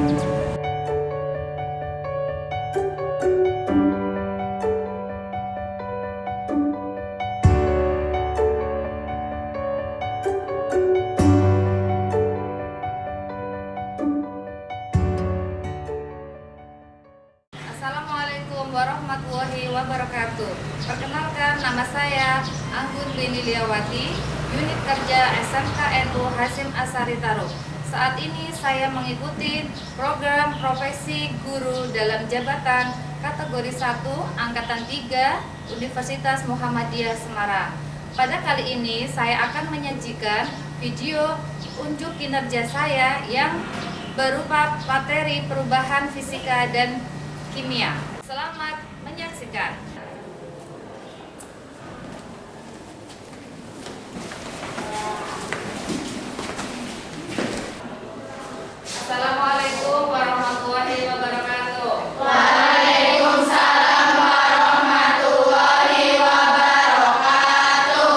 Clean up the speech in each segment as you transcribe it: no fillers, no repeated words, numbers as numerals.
Assalamualaikum warahmatullahi wabarakatuh. Perkenalkan, nama saya Anggun Lini Liawati, unit kerja SMK NU Hasyim Asyari Tarub. Saat ini saya mengikuti program profesi guru dalam jabatan kategori 1 Angkatan 3 Universitas Muhammadiyah Semarang. Pada kali ini saya akan menyajikan video unjuk kinerja saya yang berupa materi perubahan fisika dan kimia. Selamat menyaksikan. Assalamualaikum warahmatullahi wabarakatuh. Waalaikumsalam warahmatullahi wabarakatuh.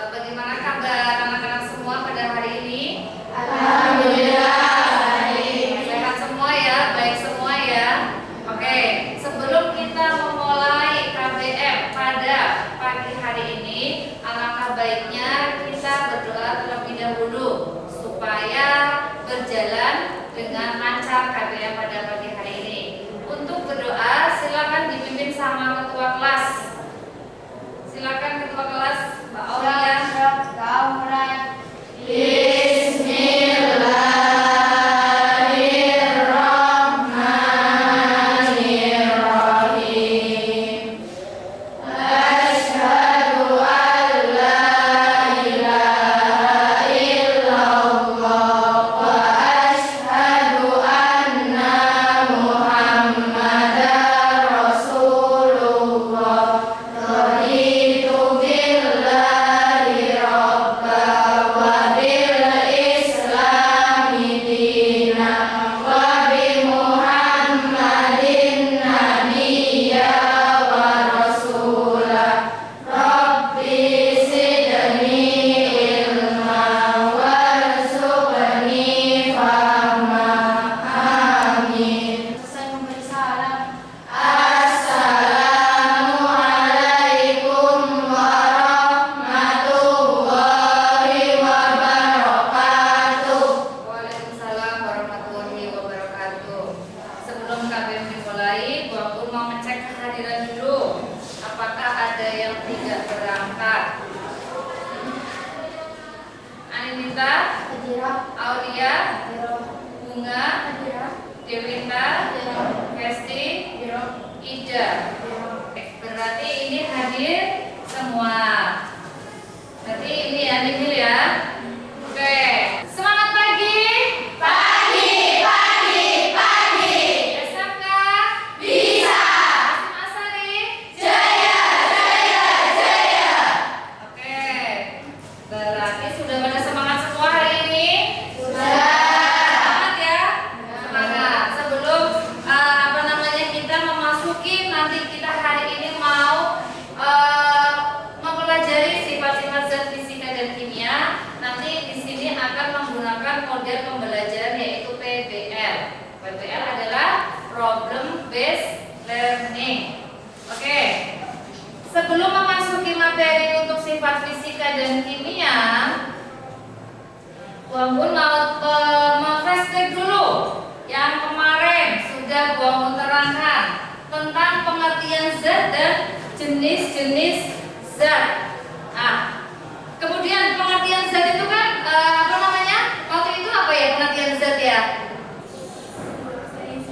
Bagaimana kabar anak-anak semua pada hari ini? Alhamdulillah baik. Sehat semua ya, baik semua ya. Oke, sebelum kita memulai KBM pada pagi hari ini, alangkah baiknya kita berdoa terlebih dahulu supaya berjalan dengan lancar KBM pada pagi hari ini. Untuk berdoa silakan dipimpin sama ketua kelas. Silakan ketua kelas, Mbak Aulia. Bismillahirrahmanirrahim. Asyhadu an la ilaha illallah wa asyhadu anna Muhammadar Rasulullah. Raditu billahi rabba wa bil islami dina wa bi Muhammadin nabiyya wa rasulah. Rabbi zidni ilma warzuqni fahma. Amin. Saya memberi salam. Assalamualaikum warahmatullahi wabarakatuh. Waalaikumsalam warahmatullahi wabarakatuh. Sebelum KBM dimulai, Gua Pun mau ngecek kehadiran dulu. Apakah ada yang tidak berangkat? Aninita, Aulia, Bunga, Dewita, Hesti, Ida. Berarti ini hadir semua. Berarti ini Anihil ya. Oke. Semangat pagi. SMK Bisa. Hasyim Asyari. Jaya, jaya, jaya. Oke. Berarti sudah pada semangat semua hari ini? Sudah. Semangat ya. Semangat. Sebelum kita memasuki nanti kita hari ini mau mempelajari sifat-sifat zat fisika dan kimia. Nanti di sini akan menggunakan model pembelajaran yaitu PBL. PBL adalah Problem Based Learning. Oke. Sebelum memasuki materi untuk sifat fisika dan kimia, Bang Bun mau flashback dulu. Yang kemarin sudah Bang Bun terangkan tentang pengertian zat dan jenis-jenis zat. Kemudian pengertian zat itu kan waktu itu apa ya pengertian zat ya?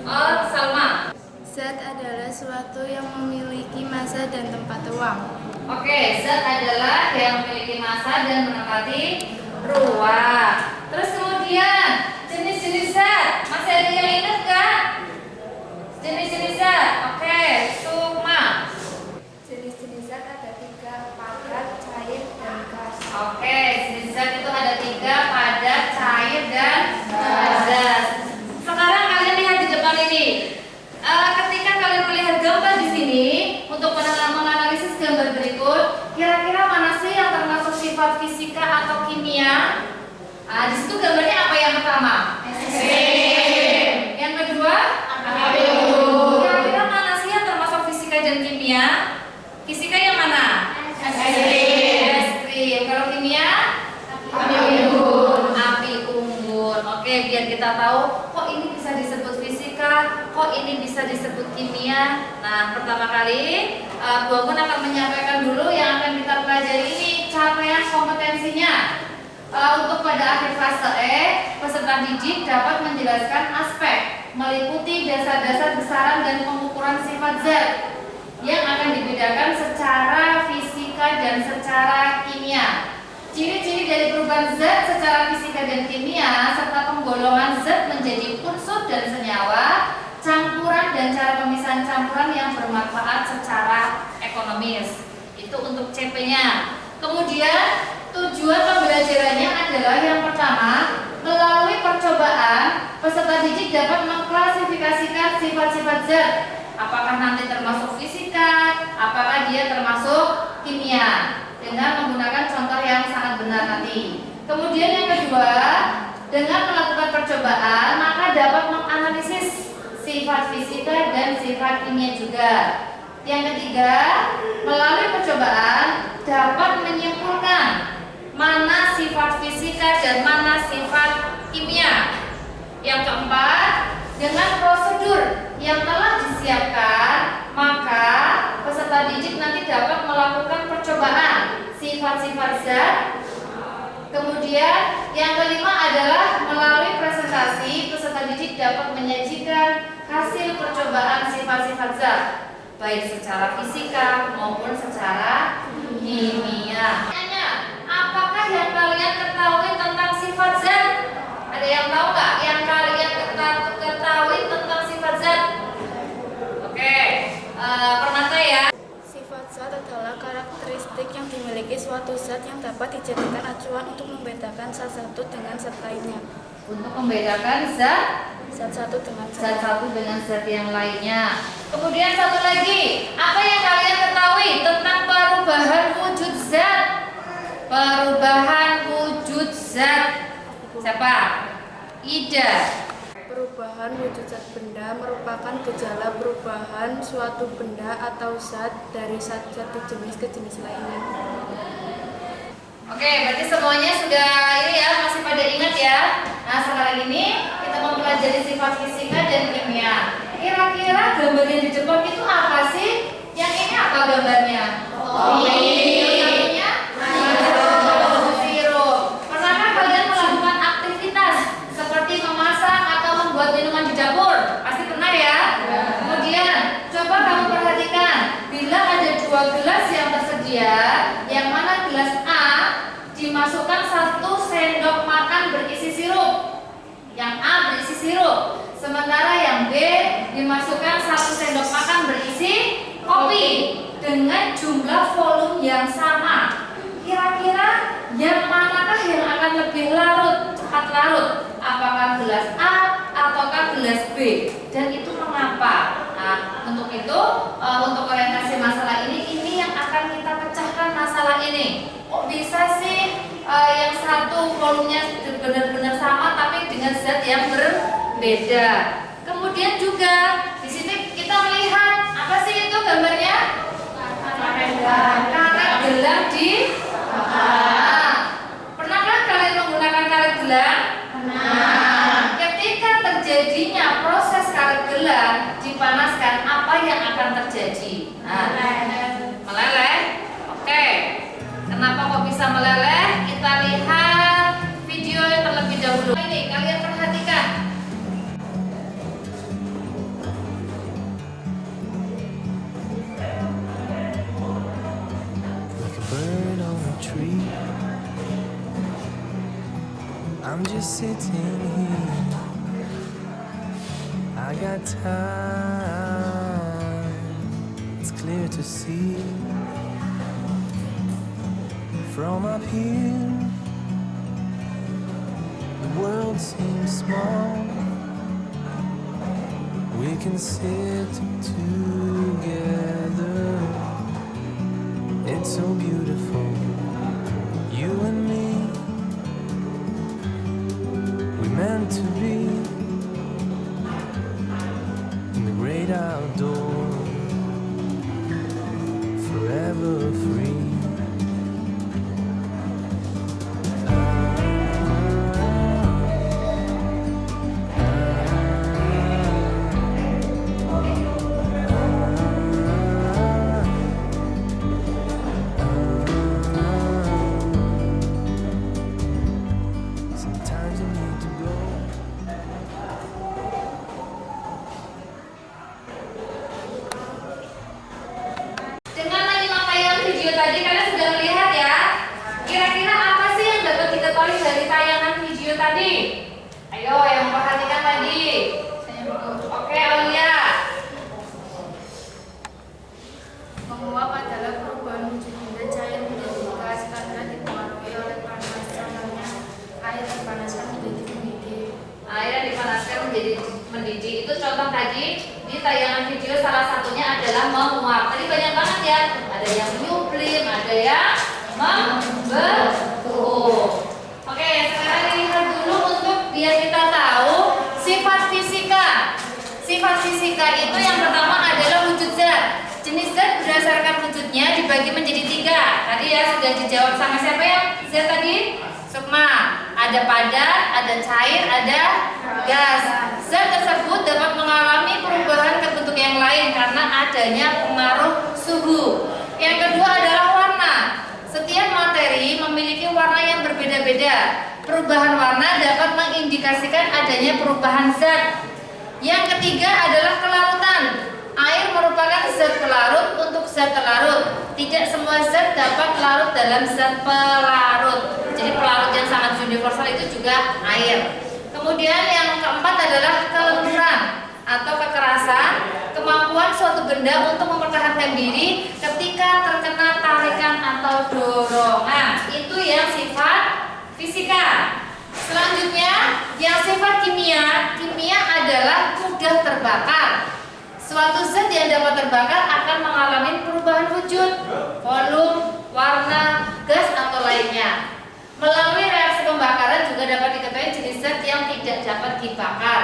Oh, Salma. Zat adalah suatu yang memiliki massa dan tempat ruang. Oke, zat adalah yang memiliki massa dan menempati ruang. Terus kemudian jenis-jenis zat, masih ada yang ingat kan? Jenis-jenis zat, oke, Sukma. Jenis-jenis zat ada 3, padat, cair, dan gas. Oke, jenis zat itu ada 3, padat, cair, dan gas. Sekarang kalian lihat di depan ini. Ketika kalian melihat gambar di sini, untuk menganalisis gambar berikut, kira-kira mana sih yang termasuk sifat fisika atau kimia? Di situ gambarnya apa yang pertama? Ekstrim. Yang kimia? Fisika yang mana? Es krim. Kalau kimia? Api unggun. Oke, biar kita tahu kok ini bisa disebut fisika, kok ini bisa disebut kimia. Nah, pertama kali Bu Anggun akan menyampaikan dulu yang akan kita pelajari ini capaian kompetensinya. Untuk pada akhir fase E, peserta didik dapat menjelaskan aspek meliputi dasar-dasar besaran dan pengukuran sifat zat yang akan dibedakan secara fisika dan secara kimia. Ciri-ciri dari perubahan zat secara fisika dan kimia serta penggolongan zat menjadi unsur dan senyawa, campuran dan cara pemisahan campuran yang bermanfaat secara ekonomis. Itu untuk CP-nya. Kemudian tujuan pembelajarannya adalah yang pertama, melalui percobaan peserta didik dapat mengklasifikasikan sifat-sifat zat. Apakah nanti termasuk fisika, apakah dia termasuk kimia, dengan menggunakan contoh yang sangat benar nanti. Kemudian yang kedua, dengan melakukan percobaan maka dapat menganalisis sifat fisika dan sifat kimia juga. Yang ketiga, melalui percobaan dapat menyimpulkan mana sifat fisika dan mana sifat kimia. Yang keempat, dengan prosedur yang telah disiapkan, maka peserta didik nanti dapat melakukan percobaan sifat-sifat zat. Kemudian yang kelima adalah melalui presentasi peserta didik dapat menyajikan hasil percobaan sifat-sifat zat, baik secara fisika maupun secara kimia. Apakah yang kalian ketahui tentang sifat zat? Ada yang tahu nggak yang kalian ketahui tentang sifat zat? Oke, Permata ya. Sifat zat adalah karakteristik yang dimiliki suatu zat yang dapat dijadikan acuan untuk membedakan zat satu dengan zat lainnya. Untuk membedakan zat Satu dengan zat satu dengan zat yang lainnya. Kemudian satu lagi, apa yang kalian ketahui tentang perubahan wujud zat? Perubahan wujud zat. Siapa? Ida. Perubahan wujud zat benda merupakan gejala perubahan suatu benda atau zat dari satu jenis ke jenis lainnya. Oke, berarti semuanya sudah ini ya, masih pada ingat ya. Nah, sekarang ini kita mempelajari sifat fisika dan kimia. Kira-kira gambar yang di depan itu apa sih? Yang ini apa gambarnya? Sirup. Pernahkah kalian melakukan aktivitas seperti memasak atau membuat minuman di dapur? Pasti pernah ya? Kemudian coba kamu perhatikan, bila ada dua gelas yang tersedia, yang mana gelas A dimasukkan 1 sendok makan berisi sirup, yang A berisi sirup, sementara yang B dimasukkan 1 sendok makan berisi kopi dengan jumlah volume yang sama. Kira-kira yang manakah yang akan lebih larut, cepat larut? Apakah gelas A ataukah gelas B? Dan itu mengapa? Nah, untuk itu, untuk orientasi masalah ini yang akan kita pecahkan masalah ini. Kok bisa sih yang satu volumenya benar-benar sama tapi dengan zat yang berbeda? Kemudian juga di sini kita melihat apa sih itu gambarnya? Karet gelang di pernahkah kalian menggunakan karet gelang? Ketika terjadinya proses karet gelang dipanaskan, apa yang akan terjadi? Meleleh. Oke. Kenapa kok bisa meleleh? Kita lihat video yang terlebih dahulu. Ini kalian perhatikan. Like a bird on a tree, I'm just sitting here. I got time, it's clear to see. From up here, the world seems small. We can sit together. It's so beautiful, you and me. We meant to be in the great outdoors. tadi? Ayo yang memperhatikan tadi. Oke, Aulia. Menguap adalah perubahan wujud benda cair menjadi gas karena dipengaruhi oleh panas. Contohnya, air dipanaskan menjadi mendidih. Air yang dipanaskan menjadi mendidih. Itu contoh tadi di tayangan video, salah satunya adalah menguap. Tadi banyak banget ya. Ada yang menyublim, ada yang membentuk. Oke, sekarang dilihat dulu untuk biar kita tahu sifat fisika. Sifat fisika itu yang pertama adalah wujud zat. Jenis zat berdasarkan wujudnya dibagi menjadi 3. Tadi ya sudah dijawab sama siapa ya? Zat tadi? Sukma. Ada padat, ada cair, ada gas. Zat tersebut dapat mengalami perubahan ke bentuk yang lain karena adanya pengaruh suhu. Yang kedua adalah warna. Setiap materi memiliki warna yang berbeda-beda. Perubahan warna dapat mengindikasikan adanya perubahan zat. Yang ketiga adalah kelarutan. Air merupakan zat pelarut untuk zat pelarut. Tidak semua zat dapat larut dalam zat pelarut. Jadi pelarut yang sangat universal itu juga air. Kemudian yang keempat adalah kelenturan atau kekerasan, kemampuan suatu benda untuk mempertahankan diri ketika terkena tarikan atau dorongan. Itu yang sifat fisika. Selanjutnya, yang sifat kimia. Kimia adalah mudah terbakar. Suatu zat yang dapat terbakar akan mengalami perubahan wujud, volume, warna, gas atau lainnya. Melalui reaksi pembakaran juga dapat diketahui jenis zat yang tidak dapat dibakar.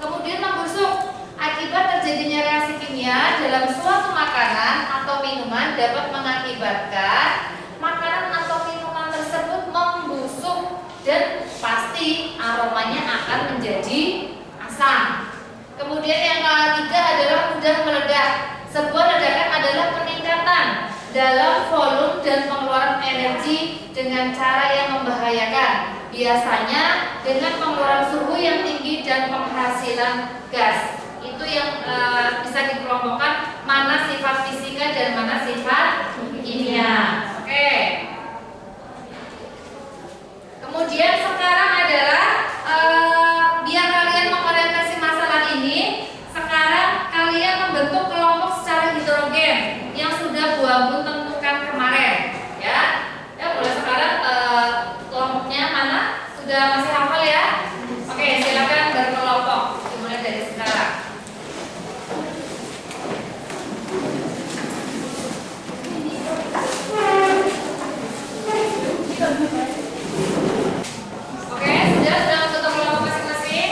Kemudian membusuk. Akibat terjadinya reaksi kimia dalam suatu makanan atau minuman dapat mengakibatkan makanan atau minuman tersebut membusuk dan pasti aromanya akan menjadi asam. Kemudian yang ketiga adalah mudah meledak. Sebuah ledakan adalah peningkatan dalam volume dan pengeluaran energi dengan cara yang membahayakan. Biasanya dengan pengeluaran suhu yang tinggi dan penghasilan gas. Itu yang bisa dikelompokkan mana sifat fisika dan mana sifat kimia. Oke. Kemudian sekarang adalah biar kalian mengorientasi masalah ini, sekarang kalian membentuk kelompok secara hidrogen yang sudah Bu Ampun tentukan kemarin, ya. Ya, mulai sekarang kelompoknya mana? Sudah masih hafal ya? Oke, silakan berkelompok. Dimulai dari sekarang. Oke, sudah membentuk kelompok masing-masing.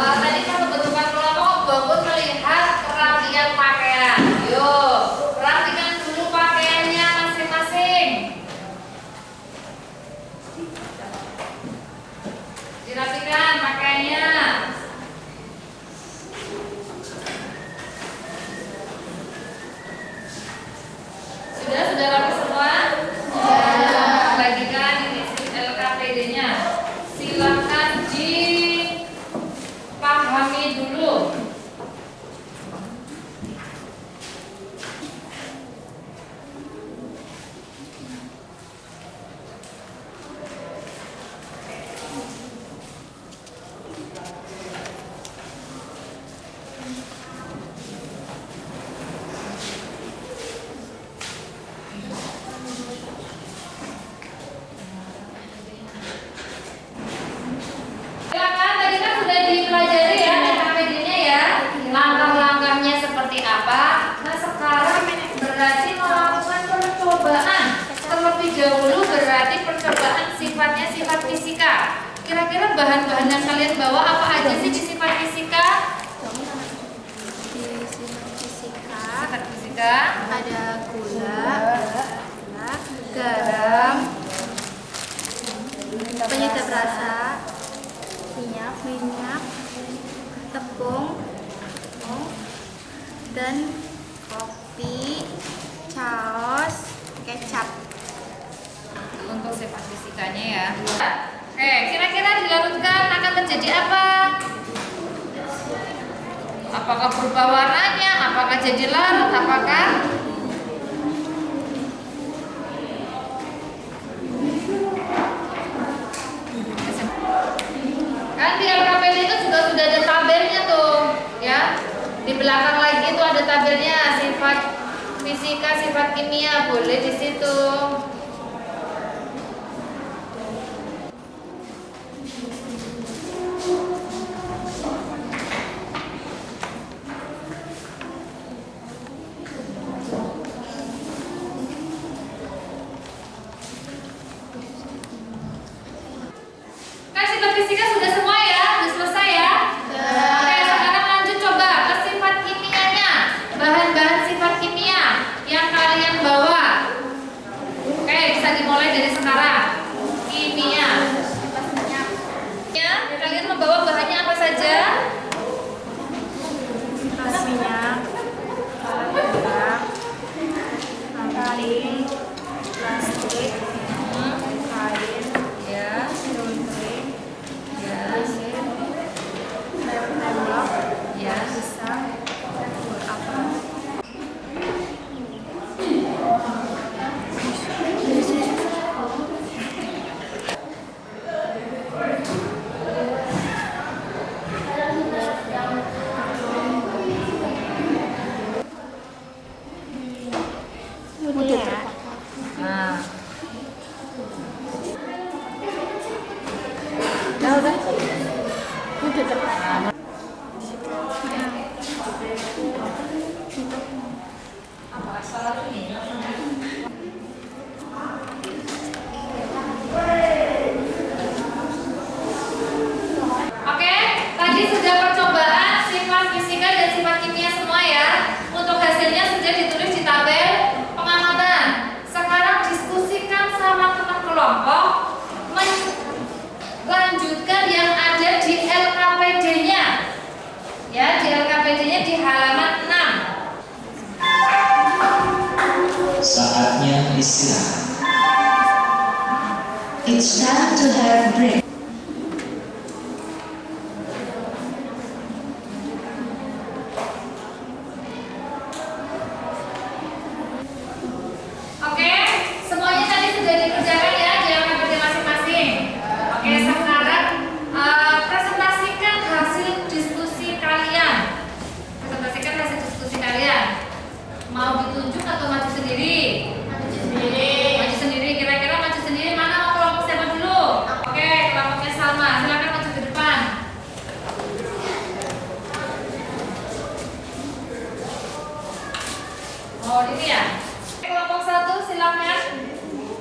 Tadi kan pembentukan kelompok, Bu Ampun melihat kerapian pakaian. Yuk, rapikan dulu pakaiannya masing-masing. Dirapikan pakaiannya. Sudah rapi semua? Bagikan ini LKPD-nya. Silakan dipahami dulu. Silakan, tadi kan sudah dipelajari ya LKPD-nya ya. Langkah-langkahnya seperti apa? Nah, sekarang berarti melakukan percobaan. Terlebih dahulu berarti percobaan sifatnya sifat fisika. Kira-kira bahan-bahan yang kalian bawa apa aja sih di sifat fisika? Di sifat fisika Sifat fisika. ada gula, garam, penyedap rasa, minyak, tepung, dan kopi, saus, kecap. Untuk sifat fisikanya ya. Oke, kira-kira dilarutkan akan terjadi apa? Apakah berubah warnanya? Apakah jadi larut? Apakah belakang lagi itu ada tabelnya sifat fisika, sifat kimia, boleh di situ. Kan sifat fisika sudah semua ya, sudah selesai ya. Oke, sekarang lanjut coba ke sifat kimianya. Bahan-bahan sifat kimia yang kalian bawa. Oke, bisa dimulai dari sekarang. Kimia. Ya, kalian membawa bahannya apa saja? minyak, alkali, plastik, air, Ya, baterai, ya, mesin, tembok, ya. pisang, apa? Nah, oke, tadi sudah percobaan sifat fisika dan sifat kimia semua ya. Untuk hasilnya sudah ditulis di tabel pengamatan. Sekarang diskusikan sama teman kelompok, melanjutkan yang ada di LKPD-nya. Ya, di LKPD-nya di halaman 6. Saatnya istirahat. It's time to have break. Oke, semuanya tadi sudah dikerjakan ya di LKPD masing-masing. Oke, sekarang presentasikan hasil diskusi kalian. Presentasikan hasil diskusi kalian. Mau ditunjuk atau maju sendiri? Maju sendiri. Kira-kira maju sendiri mana, mau kelompok siapa dulu? Oke, kelompoknya Salma. Silakan maju ke depan. Oh, ini ya. Kelompok 1 silakan.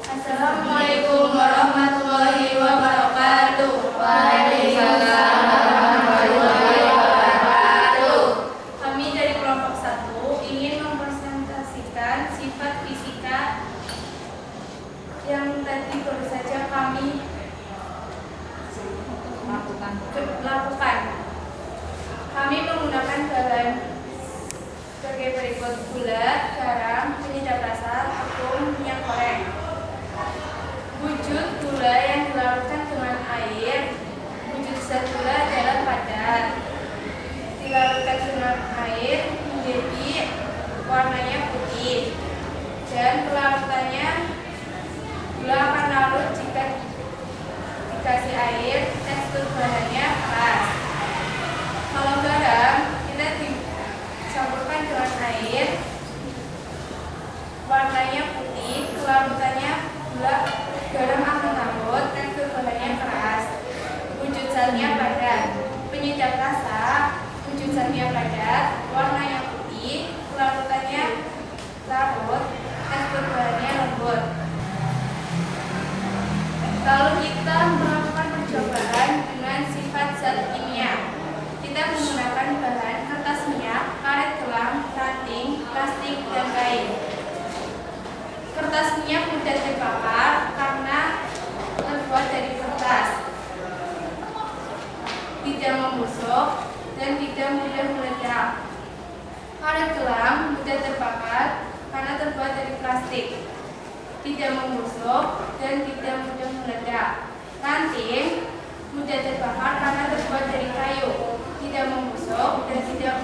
Assalamualaikum warahmatullahi wabarakatuh. Waalaikumsalam warahmatullahi wabarakatuh. Kami dari kelompok 1 ingin mempresentasikan sifat fisika yang tadi baru saja kami lakukan. Kami menggunakan bahan sebagai berikut: gula, garam, penyedap rasa, tepung, minyak goreng. Wujud gula yang dilarutkan dengan air. Wujud zat gula adalah padat. Dilarutkan dengan air menjadi warnanya putih. Dan kelarutannya, gula akan larut jika dikasih air, tekstur bahannya keras. Kalau garam, kita dicampurkan dengan air, warnanya putih, kelarutannya gula, garam akan larut, tekstur bahannya keras. Wujud zatnya padat. Penyedap rasa, wujud zatnya padat, warnanya putih, kelarutannya larut, tekstur bahannya lembut. Lalu kita melakukan percobaan dengan sifat zat kimia. Kita menggunakan bahan kertas minyak, karet gelang, ranting, plastik, dan kain. Kertas minyak mudah terbakar karena terbuat dari kertas, tidak membusuk, dan tidak mudah meledak. Karet gelang mudah terbakar karena terbuat dari plastik, tidak membusuk, dan tidak mudah meledak. Ranting mudah terbakar karena terbuat dari kayu, tidak membusuk, dan tidak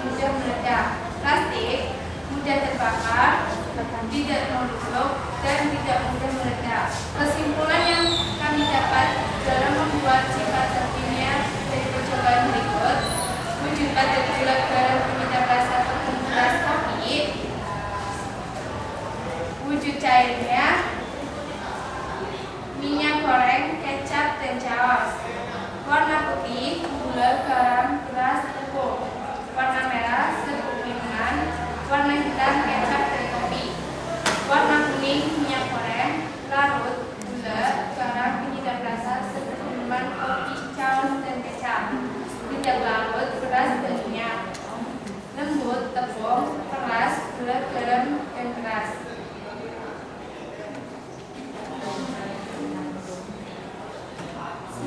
mudah meledak. Plastik mudah terbakar, tidak membusuk, dan tidak mudah meledak. Kesimpulan yang kami dapat dalam membuat sifat zat kimia dari percobaan berikut: wujud padat gula, garam, penyedap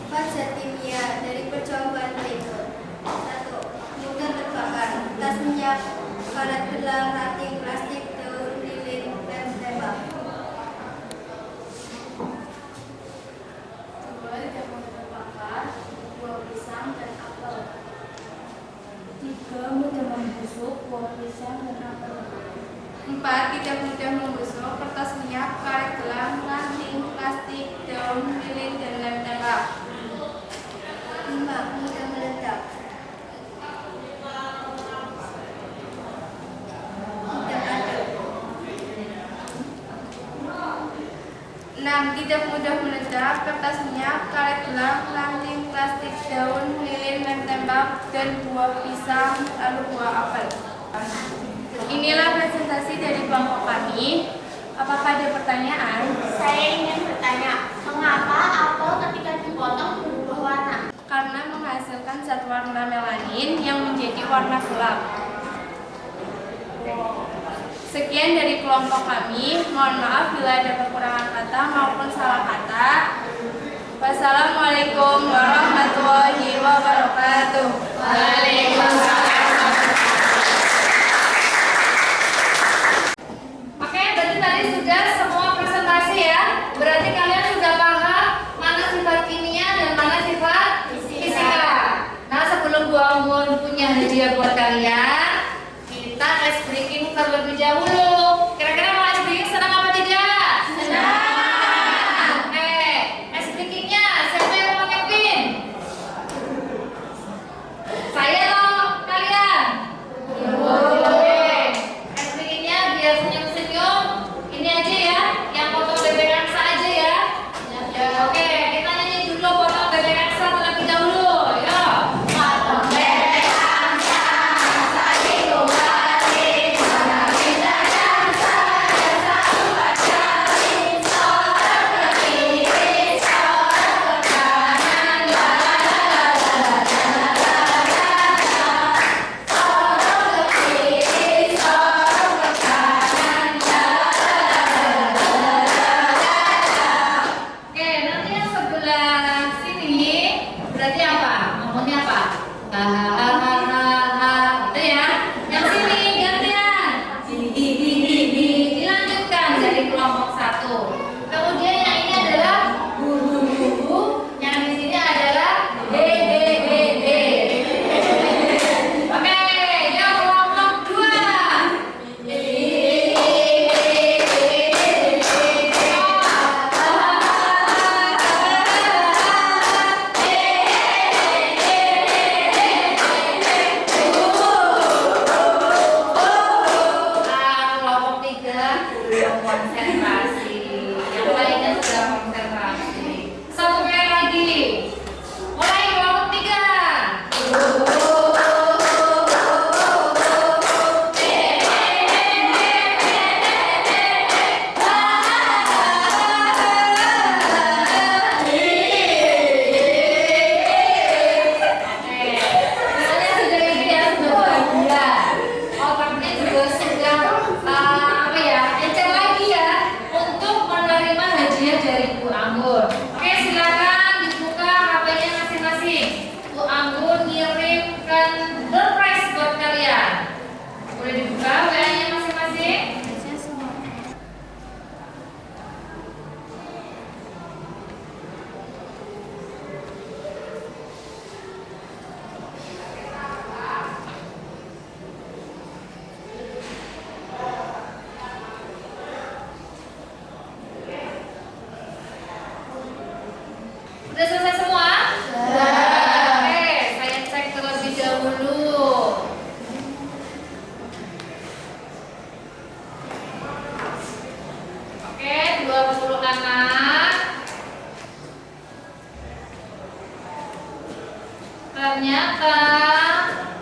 Sifat Zatimia dari percobaan itu. 1. Mudah terbakar. Tas minyak, karet gelang, ranting, plastik, daun, lilin, dan tembak. 2. Tidak mudah terbakar. Buah pisang dan apel. 3. Mudah membusuk, buah pisang dan apel. 4. Tidak mudah membusuk. Kertas minyak, karet gelang, ranting, plastik, daun, lilin, dan lem tembak. 5. Mudah meledak. Tidak aduk. 6. Tidak mudah meledak. Kertas minyak, karet gelang, ranting, plastik, daun, lilin, lem tembak, dan buah pisang lalu buah apel. Inilah presentasi dari kelompok kami. Apakah ada pertanyaan? Saya ingin bertanya, mengapa apel ketika dipotong berubah warna? Karena menghasilkan zat warna melanin yang menjadi warna gelap. Sekian dari kelompok kami. Mohon maaf bila ada kekurangan kata maupun salah kata. Wassalamualaikum warahmatullahi wabarakatuh. Waalaikumsalam. Oke, berarti tadi sudah semua presentasi ya. Berarti kalian sudah paham mana sifat kimia dan mana sifat fisika. Nah, sebelum Bu Anggun punya hadiah buat kalian, kita ice breaking terlebih dahulu. Kira-kira mau ice breaking senang apa tidak? Senang. Ice breakingnya siapa yang mau memimpin? Saya loh, kalian. Oke, ice breakingnya biar senyum-senyum. Ini aja ya, yang potong bebek angsa aja ya. Oke, kita nyanyi dulu potong bebek angsa terlebih dahulu. Yo. Potong bebek angsa, angsa itu balik. Mana kita angsa, angsa buat cari. Seorang ke kiri, seorang ke kanan. La la la la la la la la la. Seorang ke kiri, seorang ke kanan. La la la la la la la. Oke, nanti yang sebelah sini berarti apa? Ngomongnya apa? Hahaha, itu ya. Yang sini gantian. Dilanjutkan dari kelompok 1. Kemudian yang ini adalah bu. Yang di sini adalah he. Oke, yang kelompok 2. Kelompok 3 belum konsentrasi. Yang lainnya sudah konsentrasi. Satu kali lagi. Mulai kelompok 3. Semuanya sudah ini ya, sudah bahagia. Otaknya juga sudah apa ya, encer lagi ya untuk menerima hadiah dari Bu Anggun. Oke, silakan dibuka HP-nya masing-masing. Bu Anggun ngirimkan door prize buat kalian. Boleh dibuka WA-nya masing-masing. Udah selesai semua? Oke, saya cek terlebih dahulu. Oke, 20 anak. Ternyata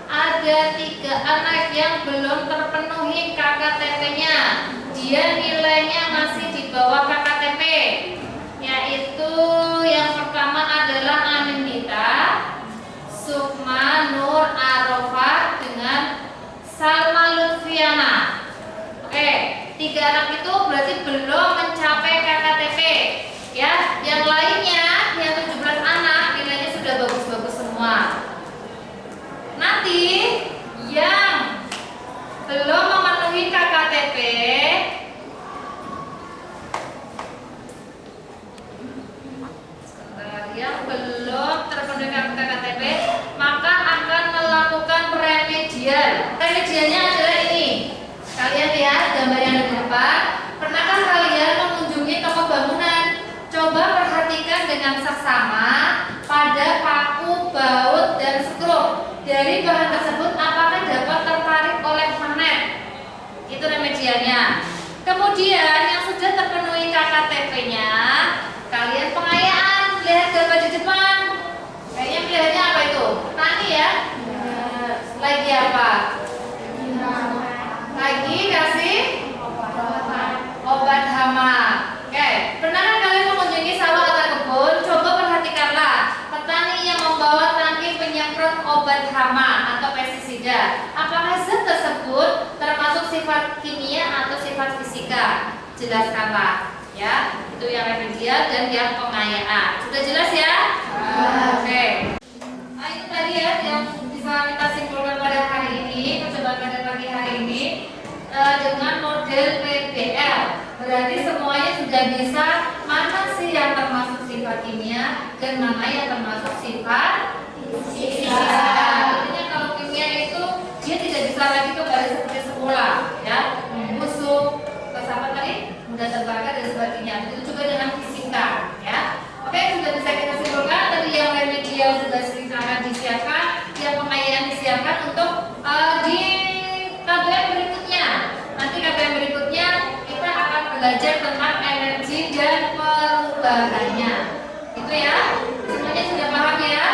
ada 3 anak yang belum terpenuhi KKTP-nya. Dia nilainya masih di bawah KKTP, yaitu yang pertama adalah Anindita, Sukma Nur Arofah dengan Salma Lutfiana. Oke, 3 anak itu berarti belum mencapai KKTP. Ya, yang lainnya yang 17 anak dengan seksama pada paku, baut, dan skrup. Dari bahan tersebut apakah dapat tertarik oleh magnet? Itu remedialnya. Kemudian yang sudah terpenuhi KKTP-nya, kalian pengayaan. Lihat gambar di depan. Kayaknya pilihannya apa itu? Tani ya? Lagi apa? Lagi kasih obat hama. Oke, pernahkah kalian mengunjungi sawah atau kebun? Coba perhatikanlah petani yang membawa tangki penyemprot obat hama atau pestisida. Apakah zat tersebut termasuk sifat kimia atau sifat fisika? Jelaskanlah, ya. Itu yang remedial dan yang pengayaan. Sudah jelas ya? Oke. Nah, itu tadi ya yang bisa kita simpulkan pada hari ini, percobaan pada pagi hari ini dengan model PBL. Berarti semuanya sudah bisa mana sih yang termasuk sifat kimia dan mana yang termasuk sifat fisika. Artinya kalau kimia itu dia tidak bisa lagi kembali seperti semula, ya, membusuk, terus apa tadi, mudah terbakar dan sebagainya. Begitu juga dengan fisika, ya. Oke, sudah bisa kita simpulkan tadi yang remedial sudah sangat disiapkan, yang pengayaan disiapkan untuk di KBM berikutnya. Nanti KBM berikutnya kita akan belajar tentang energi dan perubahannya. Itu ya, semuanya sudah paham ya?